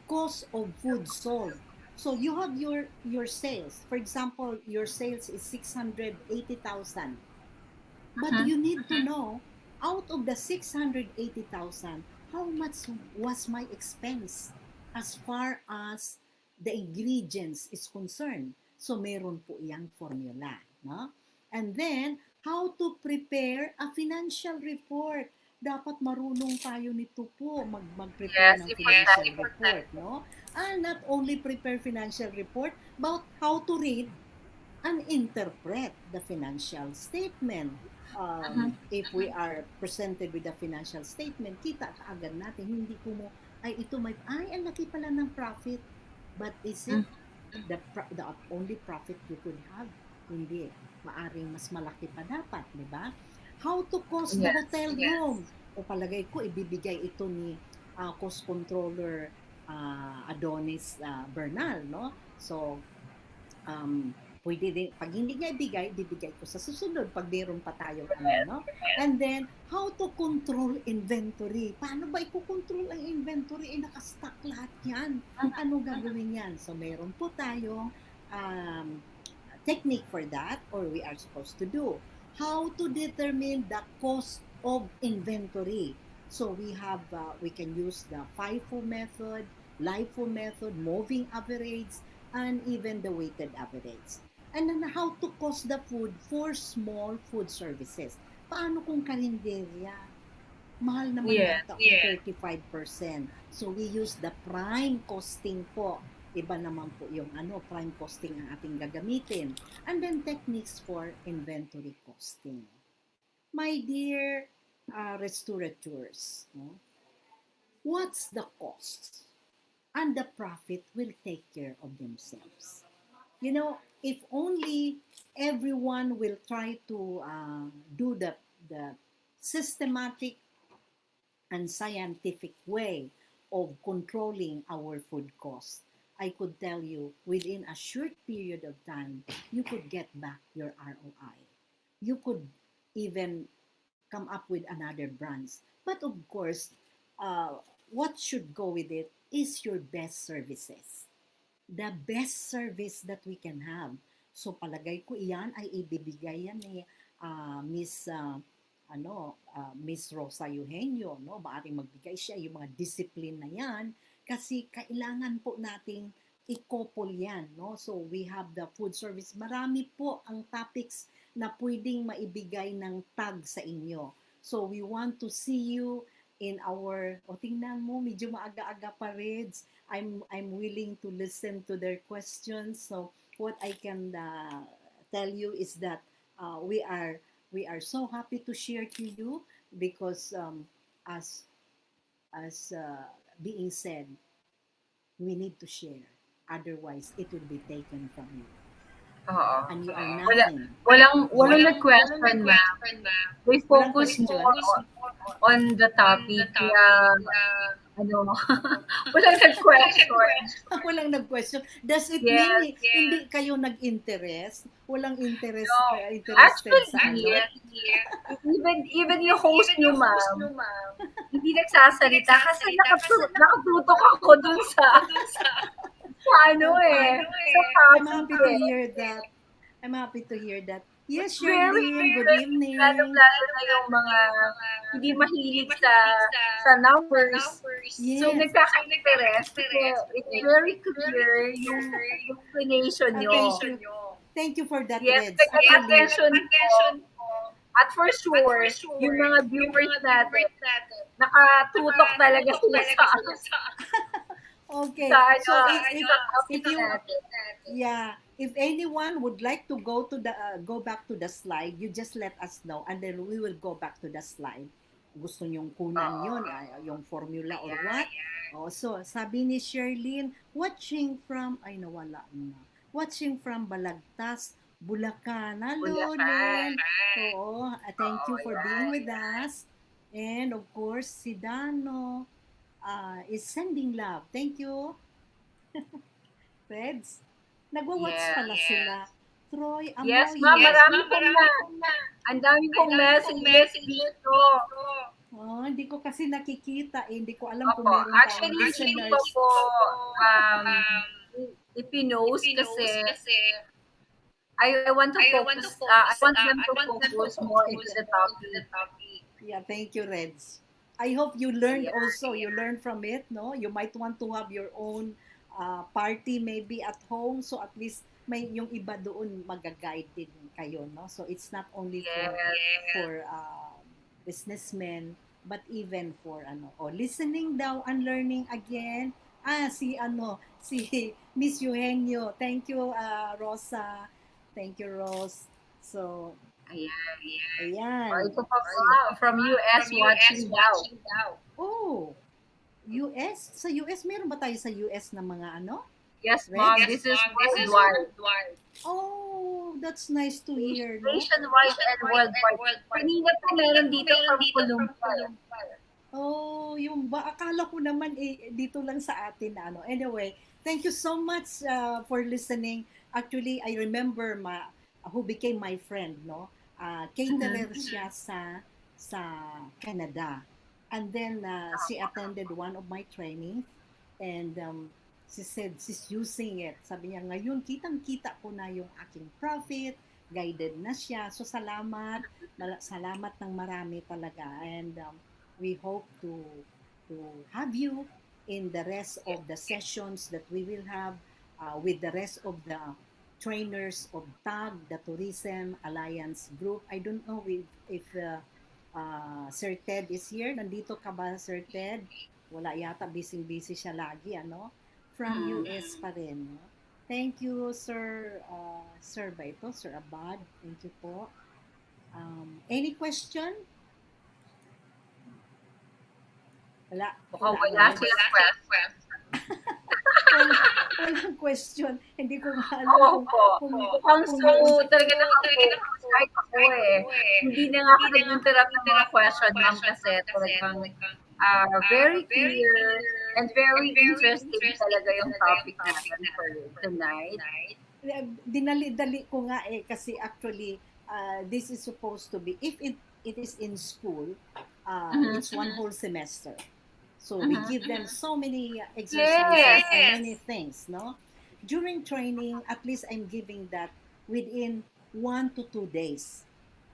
cost of food sold. So you have your sales. For example, your sales is 680,000. But you need to know, out of the 680,000, how much was my expense as far as the ingredients is concerned? So meron po iyang formula, no? And then, how to prepare a financial report. Dapat marunong tayo nito po mag-prepare Yes, ng financial important. report, no? And not only prepare financial report, but how to read and interpret the financial statement. If we are presented with a financial statement, kita kaagad natin, hindi ko mo, ay ito may, ay ang laki pala ng profit. But is it the only profit you could have? Hindi. Maaring mas malaki pa dapat, di ba? How to cost the Yes, hotel room? O palagay ko, ibibigay ito ni cost controller Adonis Bernal, no? So, pwede din, pag hindi niya ibigay, bibigay ko sa susunod pag meron pa tayong ano, no? And then, how to control inventory. Paano ba i-control ang inventory? Nakastock lahat yan. Ano gagawin yan? So, meron po tayong technique for that, or we are supposed to do. How to determine the cost of inventory. So, we can use the FIFO method, LIFO method, moving average, and even the weighted average. And then how to cost the food for small food services. Paano kung karinderya? Mahal naman yata kung 35%. So we use the prime costing po. Iba naman po yung prime costing ang ating gagamitin. And then techniques for inventory costing. My dear restaurateurs, no? What's the cost? And the profit will take care of themselves. You know, if only everyone will try to do the systematic and scientific way of controlling our food costs, I could tell you within a short period of time, you could get back your ROI. You could even come up with another brands. But of course, what should go with it is your best services. The best service that we can have. So palagay ko iyan ay ibibigay yan ni Miss Rosa Eugenio, no? Maaring magbigay siya yung mga discipline na yan kasi kailangan po nating i-couple yan, no? So we have the food service. Marami po ang topics na pwedeng maibigay ng tag sa inyo. So we want to see you in our, tingnan mo, medyo maaga-aga pa, Reds. I'm willing to listen to their questions. So what I can tell you is that we are so happy to share to you because as being said, we need to share. Otherwise, it will be taken from you. Oo. And you are nothing. Walang nag-question, ma'am. We focus question. more on the topic. Walang nag-question. Walang nag-question. Does it Yes, mean hindi kayo nag-interest? Walang interest, No. interested sa Actually, ano? even yung host niyo, ma'am, hindi nagsasalita kasi nakatutok ako dun sa I'm happy to hear that. I'm happy to hear that. Yes, Shirley, good evening. Lalo na yung mga hindi mahilig sa numbers. Yes. So, nagkaka-interest. So, it's very clear yung explanation nyo. Thank you for that, Yes, Reds. nag-attention po. At for sure, yung mga viewers natin, nakatutok talaga sila sa Okay. So, if anyone would like to go back to the slide, you just let us know and then we will go back to the slide. Gusto nyong kunan yun, yung formula or what? So, sabi ni Sherlyn, watching from Balagtas, Bulacan. Hello, Len. Oo, thank you for being with us. And of course, si Dano is sending love. Thank you. Reds, nagwa-watch pala sila. Troy, Amoy. Yes, ma'am, marami pong ang dami pong messages dito. Hindi ko kasi nakikita. Hindi ko alam kung meron pa Actually, listeners. po, if you knows kasi I want to focus, I want them to focus more into the topic. Yeah, thank you, Reds. I hope you learned also. You learned from it, no? You might want to have your own party maybe at home. So at least may yung iba doon mag-guide din kayo, no? So it's not only Yes. for businessmen, but even for listening daw and learning again. Si Miss Eugenio. Thank you, Rosa. Thank you, Rose. So, Ayan. Or ayan. ito pa ba, from US watching daw. Oh, US? Sa US, meron ba tayo sa US na mga Yes, Red? mom, this is worldwide. Oh, that's nice to hear, no? Nationwide and worldwide. Kanina pa meron dito from Colombia. Oh, yung ba akala ko naman dito lang sa atin na Anyway, thank you so much for listening. Actually, I remember who became my friend, no? Caterer siya sa Canada. And then she attended one of my trainings and she said she's using it. Sabi niya, ngayon kitang-kita ko na yung aking profit, guided na siya. So salamat ng marami talaga. And we hope to have you in the rest of the sessions that we will have with the rest of the trainers of TAG, the Tourism Alliance Group. I don't know if Sir Ted is here. Nandito ka ba, Sir Ted? Wala yata, busy siya lagi, From US pa rin. No? Thank you, Sir Sir ba ito? Sir Abad. Thank you po. Any question? Wala. Mukhang wala silang question. Walang question. Hindi ko alam Oo po. Mukhang so talaga nakapag-Skype ako eh. Hindi na nga ako nag-interrupt ng mga question, ma'am, kasi talagang very clear and very interesting talaga yung topic natin for tonight. Dinali-dali ko nga kasi actually this is supposed to be, if it is in school, it's one whole semester. So we give them so many exercises and many things, no? During training, at least I'm giving that within 1 to 2 days.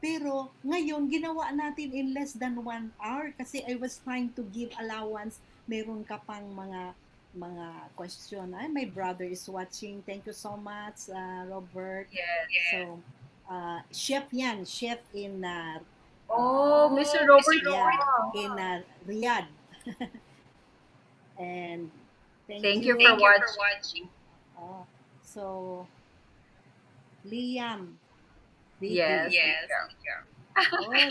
Pero ngayon, ginawa natin in less than 1 hour kasi I was trying to give allowance. Meron ka pang mga question. My brother is watching. Thank you so much, Robert. Yes. So, chef yan. Chef in Mr. Robert. in Riyadh. And Thank you for watching. So, Liam. Yes.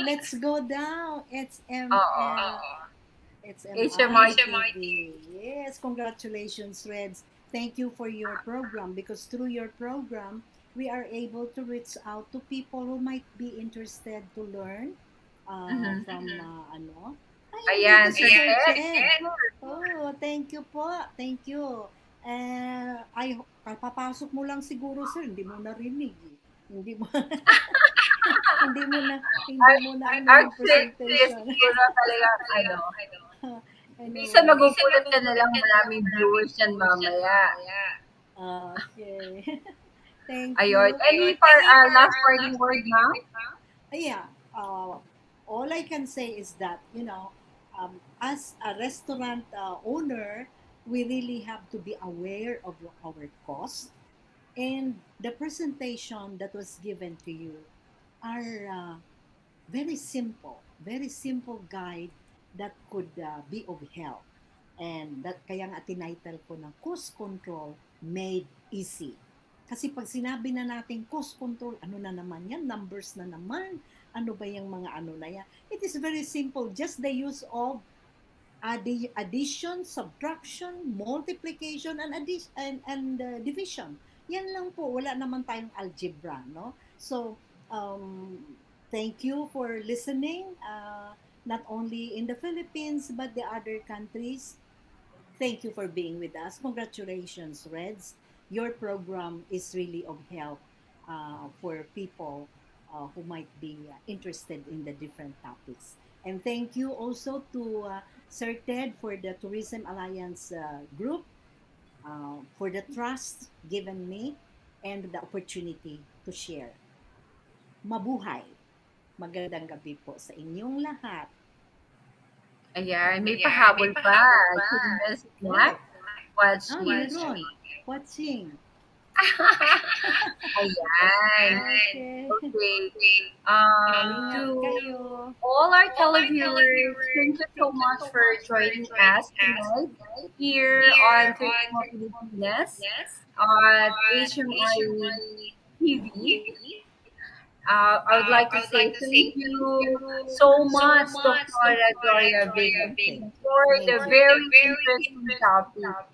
Let's go down. It's HMI TV. Yes, congratulations, Reds. Thank you for your program because through your program, we are able to reach out to people who might be interested to learn from Ayan, Sir Ted. Oh, thank you po. Thank you. Papasok mo lang siguro, sir. Hindi mo narinig. Hindi mo na yung presentation. Minsan magugulat ka na lang, maraming viewers yan mamaya. Okay. Thank you. Ayun. Any last parting word, ma'am? Yeah. All I can say is that, as a restaurant owner, we really have to be aware of our cost. And the presentation that was given to you are very simple guide that could be of help. And that kaya nga tinitle ko ng Cost Control Made Easy. Kasi pag sinabi na natin cost control, ano na naman yan? Numbers na naman? Ano ba yung mga na yan? It is very simple. Just the use of addition, subtraction, multiplication, and division. Yan lang po. Wala naman tayong algebra, no? So, thank you for listening. Not only in the Philippines, but the other countries. Thank you for being with us. Congratulations, Reds. Your program is really of help for people who might be interested in the different topics. And thank you also to Sir Ted for the Tourism Alliance group, for the trust given me and the opportunity to share. Mabuhay! Magandang gabi po sa inyong lahat. Ayan, may pahabol pa. Watching. Watching. Ayan. Okay. Okay. Ingat To kayo. all our televiewers, thank you so much for joining us tonight here on Turismo Pilipinas at HMI TV. I would like to say thank you so much, Dr. Gloria Vega, Okay. for Thank the you. very interesting topic.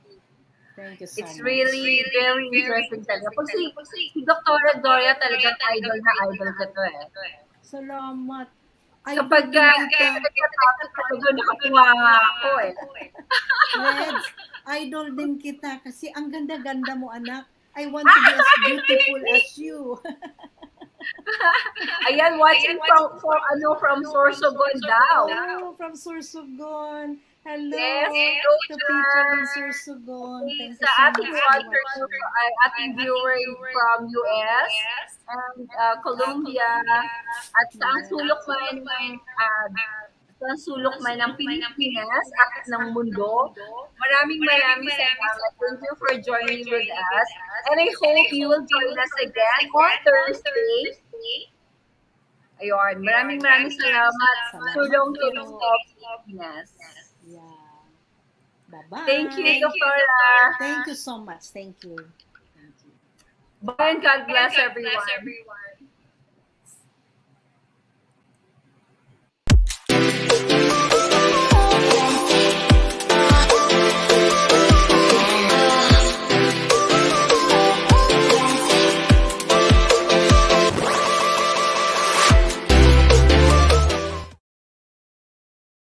Thank you so It's much. really very interesting talaga. Pag si Dr. Gloria talagang idol na idol ko to eh. Salamat. Idol Kapag din kita. nagka-topic talaga nakatuwa nga ako eh. Reds, idol din kita kasi ang ganda-ganda mo, anak. I want to be as beautiful as you. Ayan, watching from Sorsogon daw. Oh, from Sursugon. Hello Yes, hello to people in dyan. Sursugon. Thank you Sa so ating much for watchers, watching. ay ating viewers from US and Colombia at sa ang sulok man ng Pilipinas at ng mundo. Maraming salamat. Thank you for joining with us. And I hope you will join us again on Thursday. Ayun, maraming salamat. Salamat Sulong po. Turismo Pilipinas. Yeah. Bye-bye. Thank you, Doktora. Thank you so much. Thank you. Thank you. Bye and God bless everyone.